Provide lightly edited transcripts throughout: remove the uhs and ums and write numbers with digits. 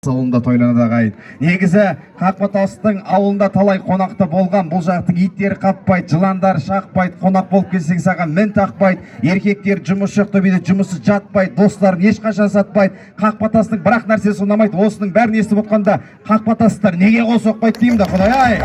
Ауылында тойланады ағайын. Негізі Қақпатастың ауылында талай қонақты болған. Бұл жақтың иттері қаппайды, жыландар шақпайды. Қонақ болып келсең саған мін тақпайды. Еркектер жұмыс жоқ төбеде, жұмысы жатпайды. Достарын ешқашан сатпайды. Қақпатастың бірақ нәрсесі ұнамайды. Осының бәрін естіп отқанда Қақпатастар неге қол соқпайды деймін да, Құдай-ай.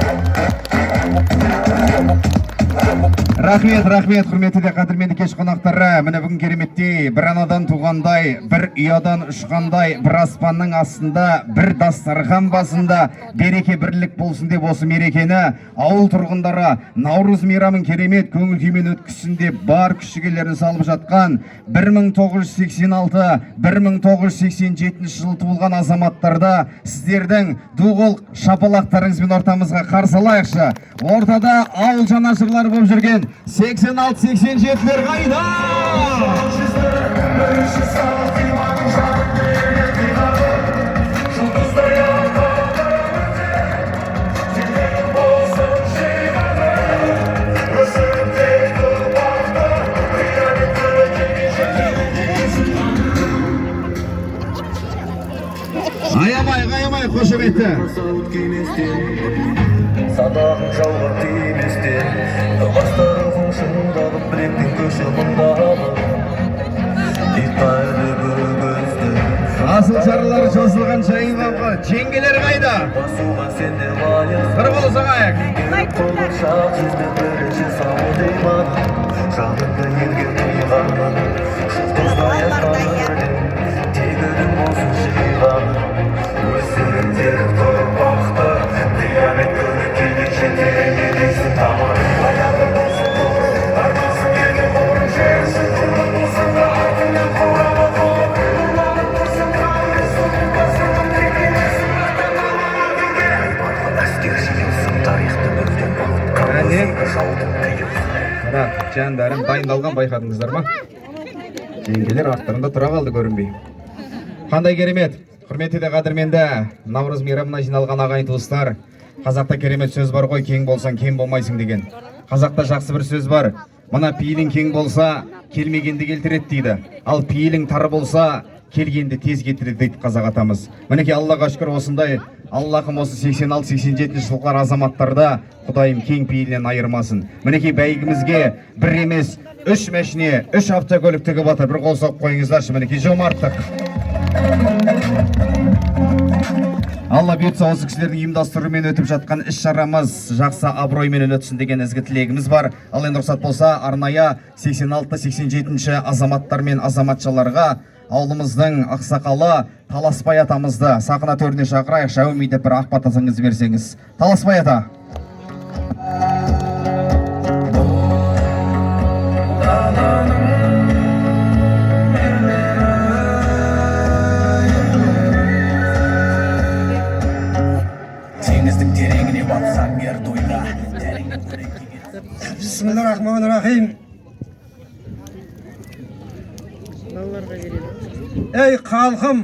Рахмет, құрметті де қадірменді кеш қонақтары. Міне бүгін кереметте бір анадан туғандай, бір ұядан ұшқандай, бір аспанның астында, бір дастархан басында береке бірлік болсын деп осы мерекені ауыл тұрғындары Наурыз мейрамын керемет көңіл күймен өткізсін деп бар күш-жігерлерін салып жатқан 1986-1987 жылы туылған азаматтарда сіздердің ду-қол шапалақтарыңызбен ортамызға қарсы алайықшы. Ортада ауыл жанашырлары болып жүрген 86-87-лер қайда? Аямай, қошеметті. Садағын жауға тиместе, бастарығын шыңдағып білектің көші мұндағы итқайды бөгізді. Асыл шарылары жосылған жайынғанға жеңгелер қайда? Басуға сенде лайық бір қол сағайық. Қолыр шақ жүзді бірінші сауы дейман, жаныңды елге қиғанын, жұлдыздай атқанырден тегінің болсын жиғанын. Өсіріндер тұрпақты диамет көні келген жетеріңе дейсің тамыр. Аяғы болсын тұғыр, армасын елге қорын жерсің. Құлын болсын да артымен қоралы қол. Ұрланып тұрсын қайырсын, басыңын текелесің. Әскер жиылсын тарихты мүлден болып. Қамызыңды жаудың қиылсын. Жандарым дайындалған байқадыңыздар ма? Жеңгелер арттарында тұра қалды көрінбей. Қандай керемет! Құрметті де қадірменді Наурыз мейрамына жиналған ағайын туыстар. Қазақта керемет сөз бар ғой, кең болсаң кем болмайсың деген. Қазақта жақсы бір сөз бар. Мына пейілің кең болса, келмегенді келтіреді дейді. Ал пейілің тар болса, келгенді тез кетіреді дейді қазақ атамыз. Мінекей Аллаға шүкір осындай Аллахым осы 86-87 жылғар азаматтарда Құдайым кең пейілінен айырмасын. Мінекей бәйгімізге бір емес, 3 мәшіне, 3 автокөлік тігіп отыр. Bir қол соғып қойыңыздаршы, мінекей жомарттық. Алла бұйыртса осы кісілердің ұйымдастыруымен өтіп жатқан іс-шарамыз жақсы абыроймен өтсін деген ізгі тілегіміз бар. Ал енді рұқсат болса, арнайы 86-87 азаматтар мен азаматшаларға ауылымыздың ақсақалы Таласбай атамызды сахна төріне шақырайық, шәуім деп бір ақ батасыңыз берсеңіз. Таласбай ата. Bismillahirrahmanirrahim. Ey халқым,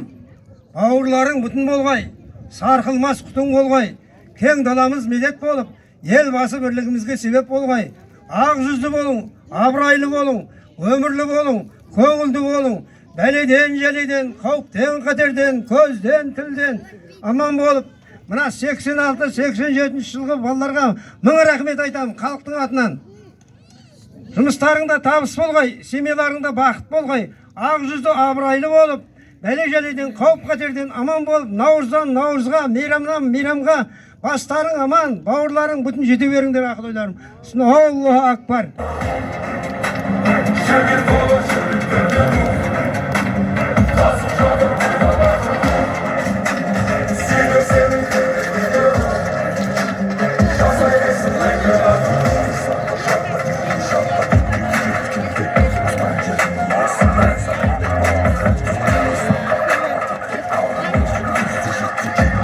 бауырларың бүтін болғай, сарқылмас құтың болғай, кең даламыз медет болып, ел басы бірлігімізге себеп болғай, ақ жүзді болың, абырайлы болың, өмірлі болың, көңілді болың, бәледен, жәледен, қауіптен, қатерден, көзден, тілден аман болып, мына 86-87 жылғы балаларға мың рахмет айтамын халықтың атынан. Жұмыстарыңда табыс болғай, семьяларыңда бақыт болғай, ақ жүзді абырайлы болып, бәле-жәледен, қауіп-қатерден аман болып, Наурыздан Наурызға, мейрамнан мейрамға бастарың аман, бауырларың бүтін жете беріңдер ақылдыларым. Аллаху акбар.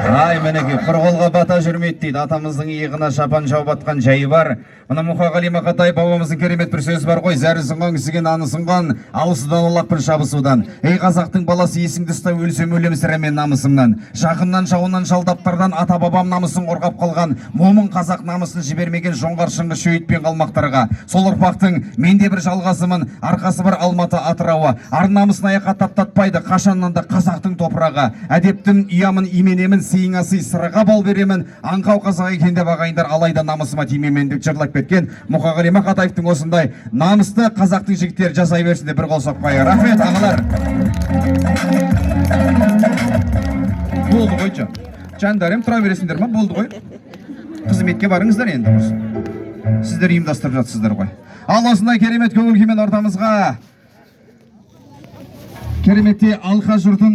Ай, мінеке, құр қолға бата жүрмейді дейді. Атамыздың иығына шапан жауып атқан жайы бар. Мына Мұқағали Мақатай бабамыздың керемет бір сөзі бар ғой. Зәрі сынған кісіген аны сынған, алысудан олақпын шабысудан. Ей қазақтың баласы, есіңді ұста, өлсем өлем сіремен намысымнан. Жақыннан жауынан жалдаптардан ата бабам намысын қорғап қалған. Момын қазақ намысын жібермеген жоңғар шыңғы шөйітпен қалмақтарға. Сол ұрпақтың менде бір жалғасымын, арқасы бар Алматы Атырауы. Ар намысын аяққа таптатпайды қашаннан да қазақтың топырағы. Әдептің ұямын именемін, сыйыңа сый сырға бал беремін. Аңқау қазақ екен деп ағайындар, алайда намысыма тимемен деп жырлап кеткен Мұқағали Мақатаевтың осындай намысты қазақтың жігіттері жасай берсін деп бір қол соқпайық. Рахмет ағалар. Болды ғой жандарым, тұра бересіңдер ма? Болды ғой. Қызметке барыңыздар енді осы. Сіздер ұйымдастырып жатсыздар ғой. Ал осындай керемет көңіл күймен ортамызға кереметте алқа жұртын